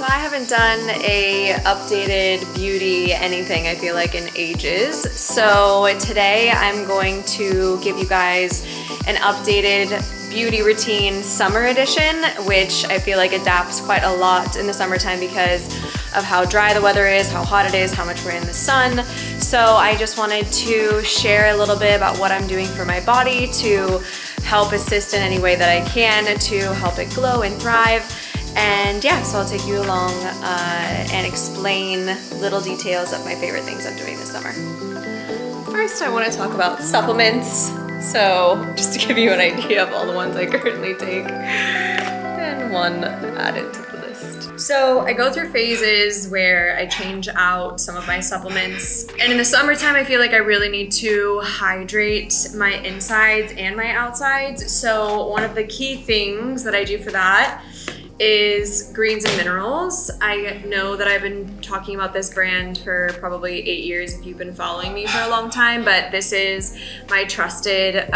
I haven't done a updated beauty anything, I feel like, in ages. So today I'm going to give you guys an updated beauty routine summer edition, which I feel like adapts quite a lot in the summertime because of how dry the weather is, how hot it is, how much we're in the sun. So I just wanted to share a little bit about what I'm doing for my body to help assist in any way that I can to help it glow and thrive. And yeah, so I'll take you along and explain little details of my favorite things I'm doing this summer. First, I want to talk about supplements. So just to give you an idea of all the ones I currently take, and one added to the list. So I go through phases where I change out some of my supplements. And in the summertime, I feel like I really need to hydrate my insides and my outsides. So one of the key things that I do for that is greens and minerals. I know that I've been talking about this brand for probably 8 years if you've been following me for a long time, but this is my trusted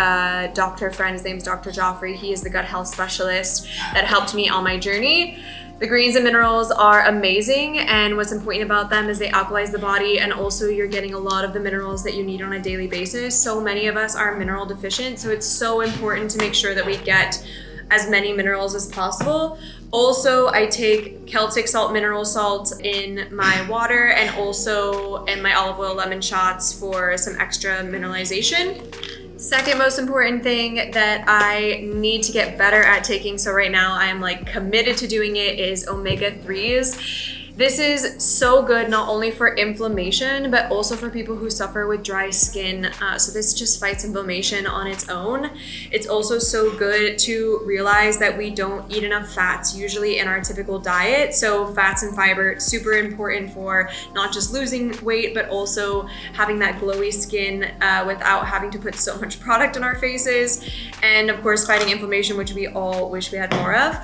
doctor friend. His name's Dr. Joffrey. He is the gut health specialist that helped me on my journey. The greens and minerals are amazing, and what's important about them is they alkalize the body, and also you're getting a lot of the minerals that you need on a daily basis. So many of us are mineral deficient, so it's so important to make sure that we get as many minerals as possible. Also, I take Celtic salt mineral salt in my water and also in my olive oil lemon shots for some extra mineralization. Second most important thing that I need to get better at taking, so right now I'm like committed to doing it, is omega-3s. This is so good not only for inflammation, but also for people who suffer with dry skin. So this just fights inflammation on its own. It's also so good to realize that we don't eat enough fats usually in our typical diet. So fats and fiber, super important for not just losing weight, but also having that glowy skin without having to put so much product on our faces. And of course, fighting inflammation, which we all wish we had more of.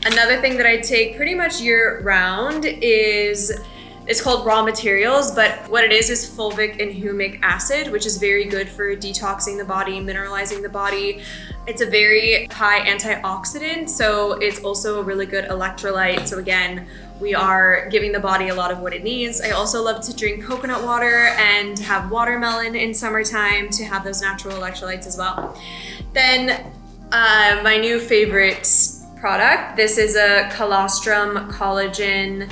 Another thing that I take pretty much year round it's called raw materials, but what it is fulvic and humic acid, which is very good for detoxing the body, mineralizing the body. It's a very high antioxidant, so it's also a really good electrolyte. So again, we are giving the body a lot of what it needs. I also love to drink coconut water and have watermelon in summertime to have those natural electrolytes as well. Then my new favorite product. This is a colostrum collagen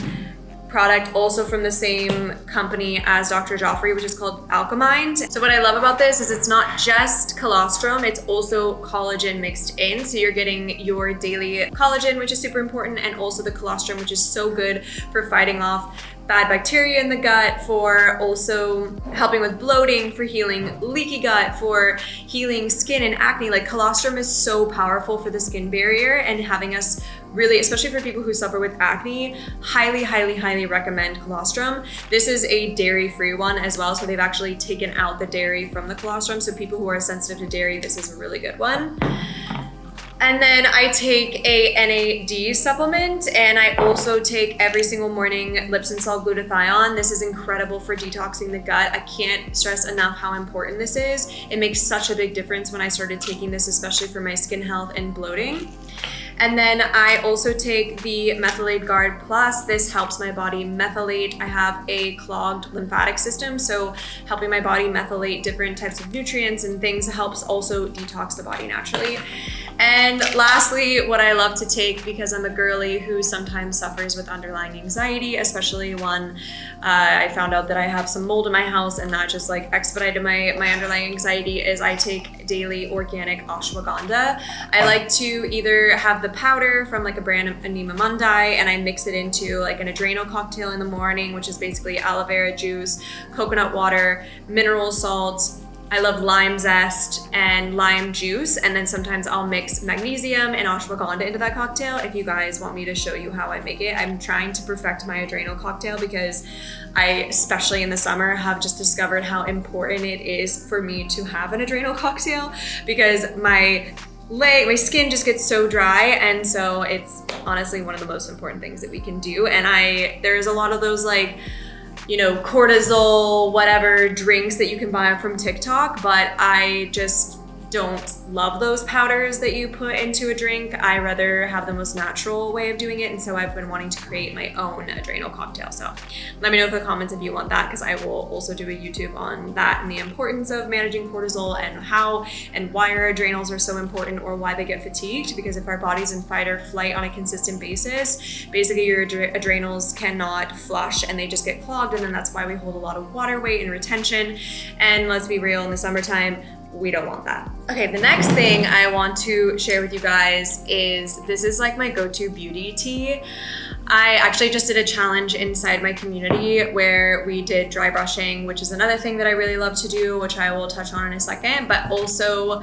product, also from the same company as Dr. Joffrey, which is called Alkamind. So what I love about this is it's not just colostrum, it's also collagen mixed in. So you're getting your daily collagen, which is super important, and also the colostrum, which is so good for fighting off bad bacteria in the gut, for also helping with bloating, for healing leaky gut, for healing skin and acne. Like colostrum is so powerful for the skin barrier and having us really, especially for people who suffer with acne, highly recommend colostrum. This is a dairy-free one as well, so they've actually taken out the dairy from the colostrum. So people who are sensitive to dairy, this is a really good one. And then I take a NAD supplement, and I also take every single morning Lipson salt glutathione. This is incredible for detoxing the gut. I can't stress enough how important this is. It makes such a big difference when I started taking this, especially for my skin health and bloating. And then I also take the Methylate Guard Plus. This helps my body methylate. I have a clogged lymphatic system, so helping my body methylate different types of nutrients and things helps also detox the body naturally. And lastly, what I love to take, because I'm a girly who sometimes suffers with underlying anxiety, especially when I found out that I have some mold in my house, and that just like expedited my underlying anxiety, is I take daily organic ashwagandha. I like to either have the powder from like a brand of Anima Mundi, and I mix it into like an Adrenal cocktail in the morning, which is basically aloe vera juice, coconut water, mineral salt. I love lime zest and lime juice, and then sometimes I'll mix magnesium and ashwagandha into that cocktail. If you guys want me to show you how I make it, I'm trying to perfect my Adrenal cocktail because I, especially in the summer, have just discovered how important it is for me to have an Adrenal cocktail, because my skin just gets so dry, and so it's honestly one of the most important things that we can do. And there's a lot of those like, you know, cortisol, whatever drinks that you can buy from TikTok, but I just don't love those powders that you put into a drink. I rather have the most natural way of doing it, and so I've been wanting to create my own Adrenal cocktail. So let me know in the comments if you want that, because I will also do a YouTube on that and the importance of managing cortisol and how and why our adrenals are so important, or why they get fatigued. Because if our body's in fight or flight on a consistent basis, basically your adrenals cannot flush and they just get clogged, and then that's why we hold a lot of water weight and retention. And let's be real, in the summertime, we don't want that. Okay, the next thing I want to share with you guys is, this is like my go-to beauty tea. I actually just did a challenge inside my community where we did dry brushing, which is another thing that I really love to do, which I will touch on in a second, but also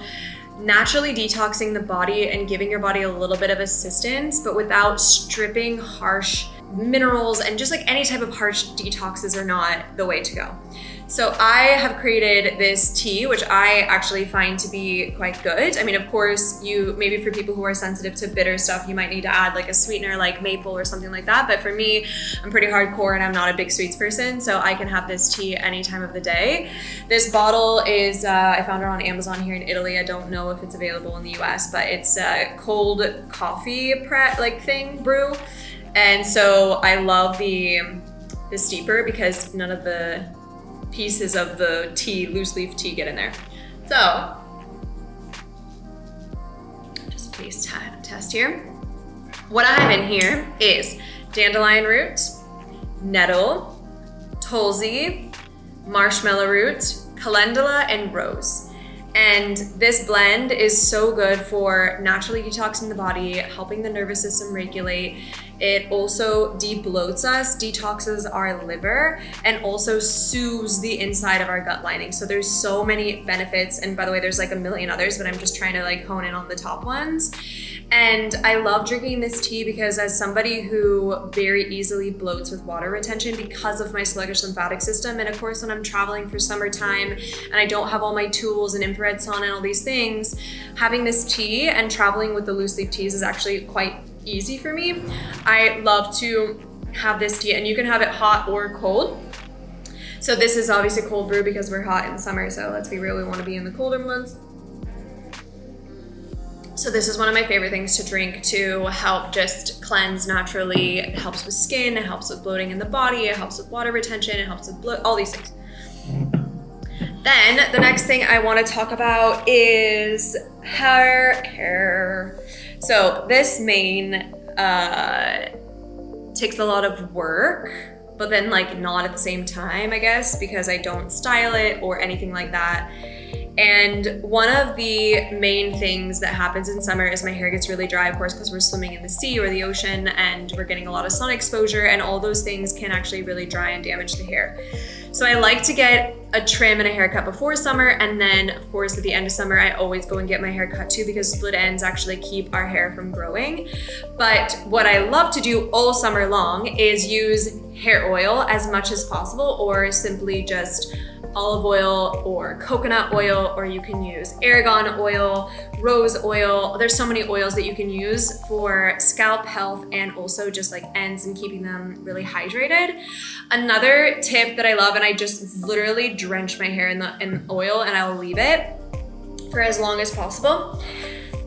naturally detoxing the body and giving your body a little bit of assistance, but without stripping harsh minerals, and just like any type of harsh detoxes are not the way to go. So I have created this tea, which I actually find to be quite good. I mean, of course, maybe for people who are sensitive to bitter stuff, you might need to add like a sweetener like maple or something like that. But for me, I'm pretty hardcore and I'm not a big sweets person, so I can have this tea any time of the day. This bottle is, I found it on Amazon here in Italy. I don't know if it's available in the US, but it's a cold coffee brew. And so I love the steeper, because none of the pieces of the tea, loose leaf tea, get in there. So, just a taste test here. What I have in here is dandelion root, nettle, tulsi, marshmallow root, calendula, and rose. And this blend is so good for naturally detoxing the body, helping the nervous system regulate. It also de-bloats us, detoxes our liver, and also soothes the inside of our gut lining. So there's so many benefits. And by the way, there's like a million others, but I'm just trying to like hone in on the top ones. And I love drinking this tea because, as somebody who very easily bloats with water retention because of my sluggish lymphatic system, and of course when I'm traveling for summertime and I don't have all my tools and infrared sauna and all these things, having this tea and traveling with the loose leaf teas is actually quite easy for me. I love to have this tea, and you can have it hot or cold. So this is obviously cold brew because we're hot in summer, so let's be real, we want to be in the colder months. So this is one of my favorite things to drink to help just cleanse naturally. It helps with skin, it helps with bloating in the body, it helps with water retention, it helps with bloat, all these things. Then the next thing I want to talk about is hair care. So this mane takes a lot of work, but then like not at the same time, I guess, because I don't style it or anything like that. And one of the main things that happens in summer is my hair gets really dry, of course, because we're swimming in the sea or the ocean and we're getting a lot of sun exposure, and all those things can actually really dry and damage the hair. So I like to get a trim and a haircut before summer, and then of course at the end of summer I always go and get my hair cut too, because split ends actually keep our hair from growing. But what I love to do all summer long is use hair oil as much as possible, or simply just olive oil or coconut oil, or you can use argan oil, rose oil. There's so many oils that you can use for scalp health and also just like ends and keeping them really hydrated. Another tip that I love, and I just literally drench my hair in oil and I'll leave it for as long as possible.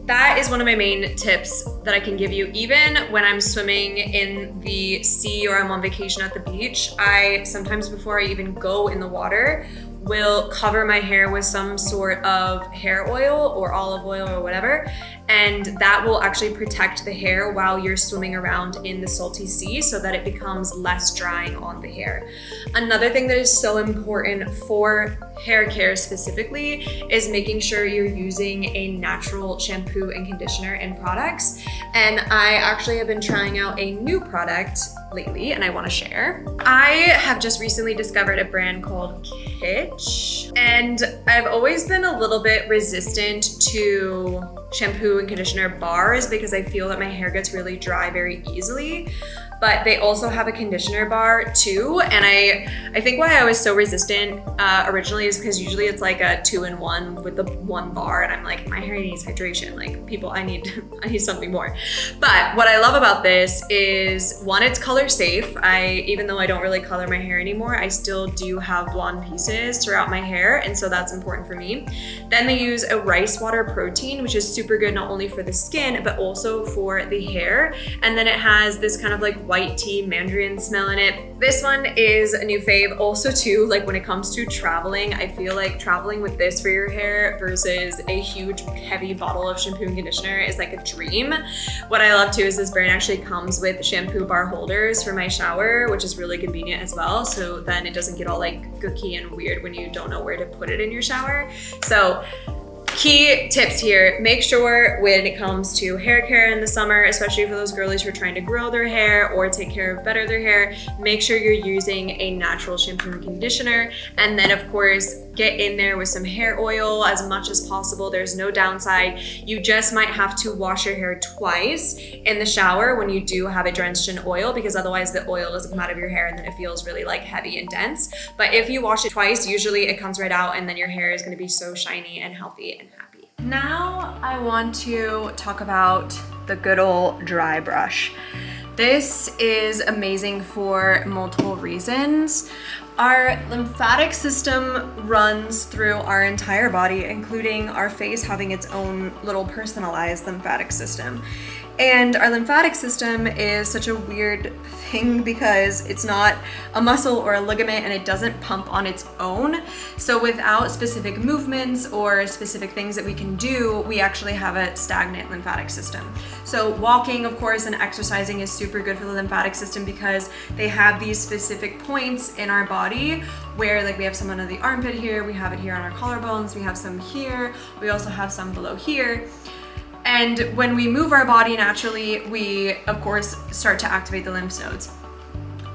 That is one of my main tips that I can give you. Even when I'm swimming in the sea or I'm on vacation at the beach, I sometimes, before I even go in the water, will cover my hair with some sort of hair oil or olive oil or whatever, and that will actually protect the hair while you're swimming around in the salty sea, so that it becomes less drying on the hair. Another thing that is so important for hair care specifically is making sure you're using a natural shampoo and conditioner and products. And I actually have been trying out a new product lately and I want to share. I have just recently discovered a brand called Kitsch, and I've always been a little bit resistant to shampoo and conditioner bars because I feel that my hair gets really dry very easily. But they also have a conditioner bar too. And I think why I was so resistant originally is because usually it's like a 2-in-1 with the one bar, and I'm like, my hair needs hydration. Like, people, I need something more. But what I love about this is, one, it's color color safe. Even though I don't really color my hair anymore, I still do have blonde pieces throughout my hair, and so that's important for me. Then they use a rice water protein, which is super good not only for the skin, but also for the hair. And then it has this kind of like white tea mandarin smell in it. This one is a new fave also too, like when it comes to traveling. I feel like traveling with this for your hair versus a huge heavy bottle of shampoo and conditioner is like a dream. What I love too is this brand actually comes with shampoo bar holders for my shower, which is really convenient as well. So then it doesn't get all like gooky and weird when you don't know where to put it in your shower. So key tips here, make sure when it comes to hair care in the summer, especially for those girlies who are trying to grow their hair or take care of better their hair, make sure you're using a natural shampoo and conditioner. And then of course, get in there with some hair oil as much as possible. There's no downside. You just might have to wash your hair twice in the shower when you do have it drenched in oil, because otherwise the oil doesn't come out of your hair and then it feels really like heavy and dense. But if you wash it twice, usually it comes right out and then your hair is gonna be so shiny and healthy and happy. Now I want to talk about the good old dry brush. This is amazing for multiple reasons. Our lymphatic system runs through our entire body, including our face having its own little personalized lymphatic system. And our lymphatic system is such a weird thing because it's not a muscle or a ligament and it doesn't pump on its own. So without specific movements or specific things that we can do, we actually have a stagnant lymphatic system. So walking, of course, and exercising is super good for the lymphatic system because they have these specific points in our body where like we have some under the armpit here, we have it here on our collarbones, we have some here, we also have some below here. And when we move our body naturally, we of course start to activate the lymph nodes.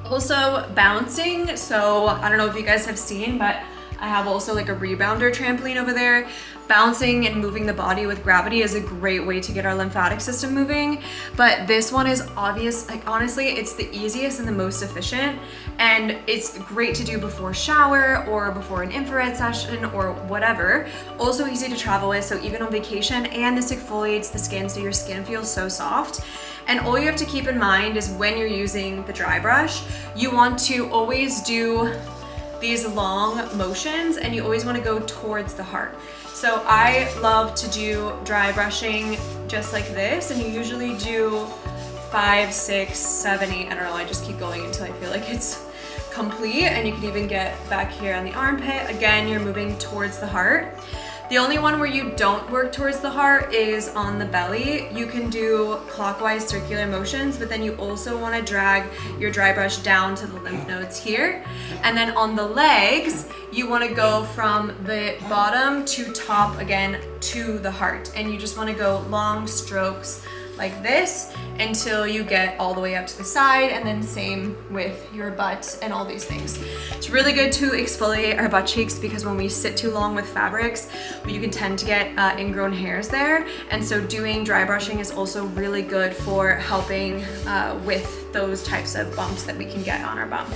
Also bouncing, so I don't know if you guys have seen, but I have also like a rebounder trampoline over there. Bouncing and moving the body with gravity is a great way to get our lymphatic system moving. But this one is obvious, like honestly, it's the easiest and the most efficient. And it's great to do before shower or before an infrared session or whatever. Also easy to travel with, so even on vacation, and this exfoliates the skin so your skin feels so soft. And all you have to keep in mind is when you're using the dry brush, you want to always do these long motions and you always want to go towards the heart. So I love to do dry brushing just like this, and you usually do 5, 6, 7, 8, I don't know, I just keep going until I feel like it's complete. And you can even get back here on the armpit. Again, you're moving towards the heart. The only one where you don't work towards the heart is on the belly. You can do clockwise circular motions, but then you also want to drag your dry brush down to the lymph nodes here. And then on the legs, you want to go from the bottom to top again to the heart. And you just want to go long strokes like this until you get all the way up to the side, and then same with your butt and all these things. It's really good to exfoliate our butt cheeks because when we sit too long with fabrics, you can tend to get ingrown hairs there. And so doing dry brushing is also really good for helping with those types of bumps that we can get on our bum.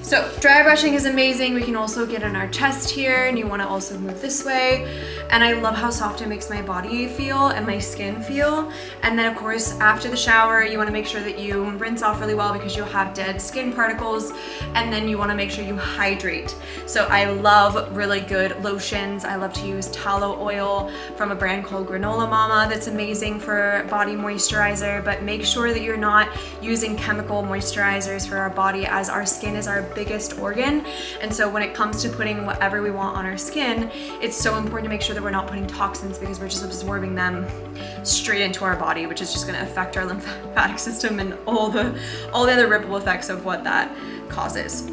So dry brushing is amazing. We can also get on our chest here, and you want to also move this way. And I love how soft it makes my body feel and my skin feel. And then of course, after the shower, you want to make sure that you rinse off really well because you'll have dead skin particles. And then you want to make sure you hydrate. So I love really good lotions. I love to use tallow oil from a brand called Granola Mama. That's amazing for body moisturizer, but make sure that you're not using chemical moisturizers for our body, as our skin is our biggest organ. And so when it comes to putting whatever we want on our skin, it's so important to make sure that we're not putting toxins, because we're just absorbing them straight into our body, which is just going to affect our lymphatic system and all the other ripple effects of what that causes.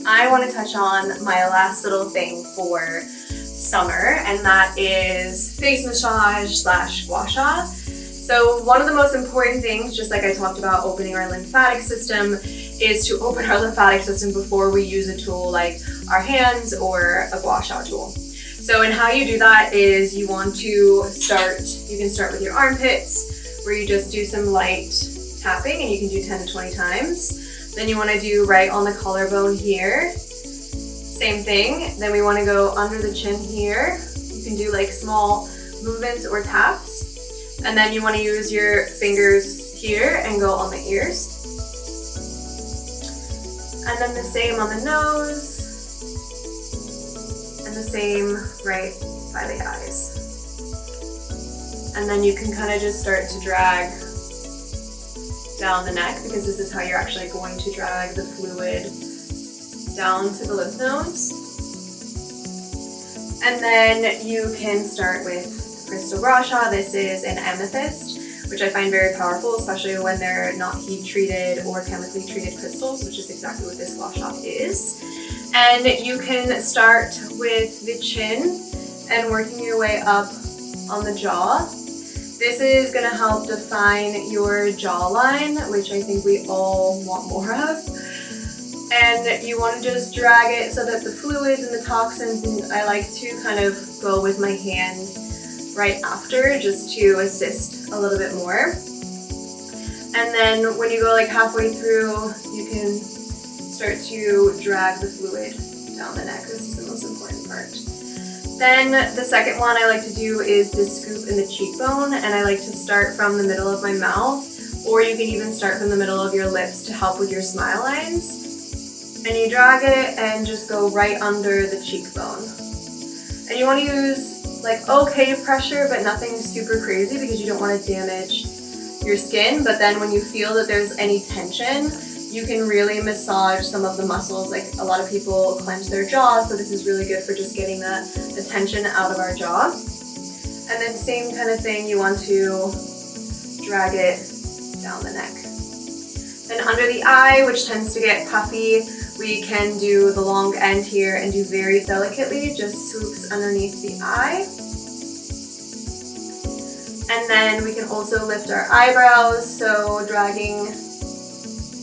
I want to touch on my last little thing for summer, and that is face massage / wash off. So one of the most important things, just like I talked about opening our lymphatic system, is to open our lymphatic system before we use a tool like our hands or a gua sha tool. So, and how you do that is you want to you can start with your armpits, where you just do some light tapping, and you can do 10 to 20 times. Then you want to do right on the collarbone here. Same thing. Then we want to go under the chin here. You can do like small movements or taps. And then you want to use your fingers here and go on the ears. And then the same on the nose. And the same right by the eyes. And then you can kind of just start to drag down the neck, because this is how you're actually going to drag the fluid down to the lymph nodes. And then you can start with crystal rasha. This is an amethyst, which I find very powerful, especially when they're not heat treated or chemically treated crystals, which is exactly what this gua sha is. And you can start with the chin and working your way up on the jaw. This is going to help define your jawline, which I think we all want more of. And you want to just drag it so that the fluids and the toxins, and I like to kind of go with my hand right after just to assist a little bit more. And then when you go like halfway through, you can start to drag the fluid down the neck. This is the most important part. Then the second one I like to do is this scoop in the cheekbone, and I like to start from the middle of my mouth, or you can even start from the middle of your lips to help with your smile lines. And you drag it and just go right under the cheekbone. And you want to use like okay pressure, but nothing super crazy, because you don't want to damage your skin. But then when you feel that there's any tension, you can really massage some of the muscles. Like a lot of people clench their jaw, so this is really good for just getting the tension out of our jaw. And then same kind of thing, you want to drag it down the neck. Then under the eye, which tends to get puffy, we can do the long end here and do very delicately, just swoops underneath the eye. And then we can also lift our eyebrows, so dragging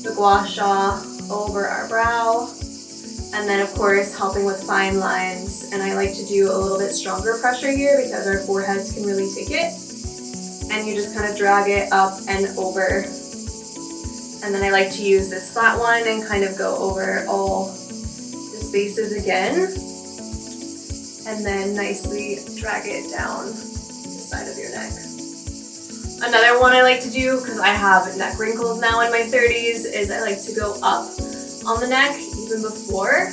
the gua sha over our brow. And then of course helping with fine lines. And I like to do a little bit stronger pressure here because our foreheads can really take it. And you just kind of drag it up and over. And then I like to use this flat one and kind of go over all the spaces again. And then nicely drag it down the side of your neck. Another one I like to do, because I have neck wrinkles now in my 30s, is I like to go up on the neck even before.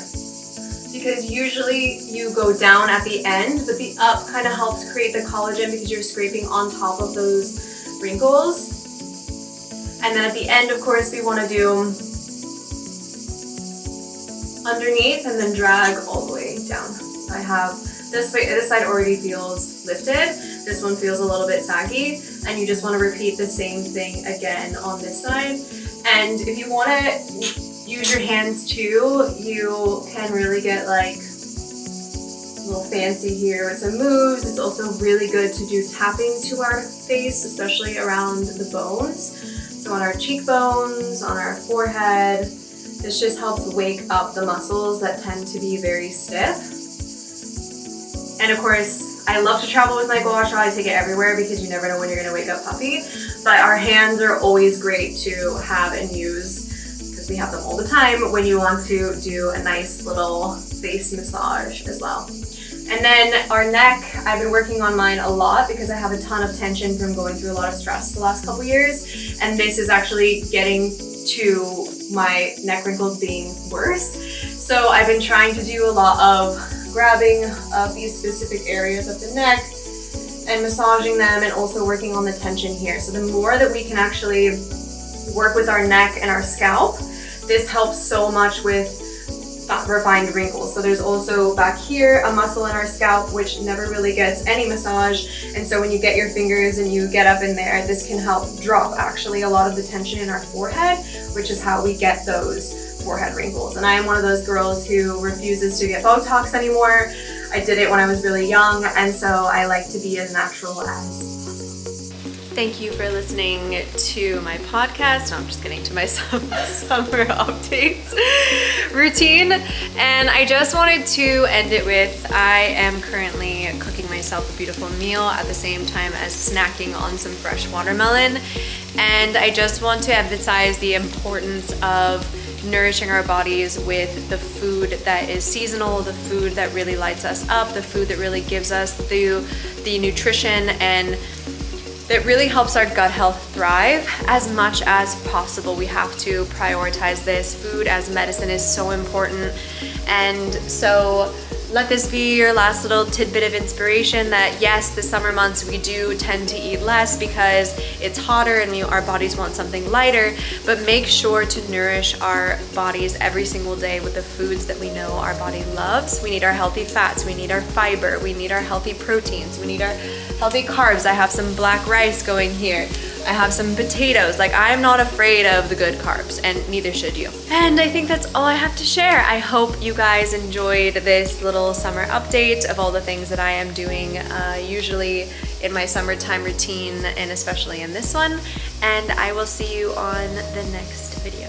Because usually you go down at the end, but the up kind of helps create the collagen because you're scraping on top of those wrinkles. And then at the end, of course, we want to do underneath and then drag all the way down. I have this side already feels lifted. This one feels a little bit saggy, and you just want to repeat the same thing again on this side. And if you want to use your hands too, you can really get like a little fancy here with some moves. It's also really good to do tapping to our face, especially around the bones. So on our cheekbones, on our forehead, this just helps wake up the muscles that tend to be very stiff. And of course, I love to travel with my gua sha. I take it everywhere because you never know when you're going to wake up puffy. But our hands are always great to have and use because we have them all the time when you want to do a nice little face massage as well. And then our neck, I've been working on mine a lot because I have a ton of tension from going through a lot of stress the last couple years. And this is actually getting to my neck wrinkles being worse. So I've been trying to do a lot of grabbing of these specific areas of the neck and massaging them, and also working on the tension here. So the more that we can actually work with our neck and our scalp, this helps so much with refined wrinkles. So there's also back here a muscle in our scalp which never really gets any massage, and so when you get your fingers and you get up in there, this can help drop actually a lot of the tension in our forehead, which is how we get those forehead wrinkles. And I am one of those girls who refuses to get Botox anymore. I did it when I was really young, and so I like to be as natural as possible. Thank you for listening to my podcast. No, I'm just getting to my summer updates routine. And I just wanted to end it with, I am currently cooking myself a beautiful meal at the same time as snacking on some fresh watermelon. And I just want to emphasize the importance of nourishing our bodies with the food that is seasonal, the food that really lights us up, the food that really gives us the nutrition and that really helps our gut health thrive. As much as possible, we have to prioritize this. Food as medicine is so important. And so let this be your last little tidbit of inspiration that yes, the summer months we do tend to eat less because it's hotter and our bodies want something lighter, but make sure to nourish our bodies every single day with the foods that we know our body loves. We need our healthy fats, we need our fiber, we need our healthy proteins, we need our healthy carbs. I have some black rice going here. I have some potatoes. Like, I'm not afraid of the good carbs, and neither should you. And I think that's all I have to share. I hope you guys enjoyed this little summer update of all the things that I am doing usually in my summertime routine, and especially in this one. And I will see you on the next video.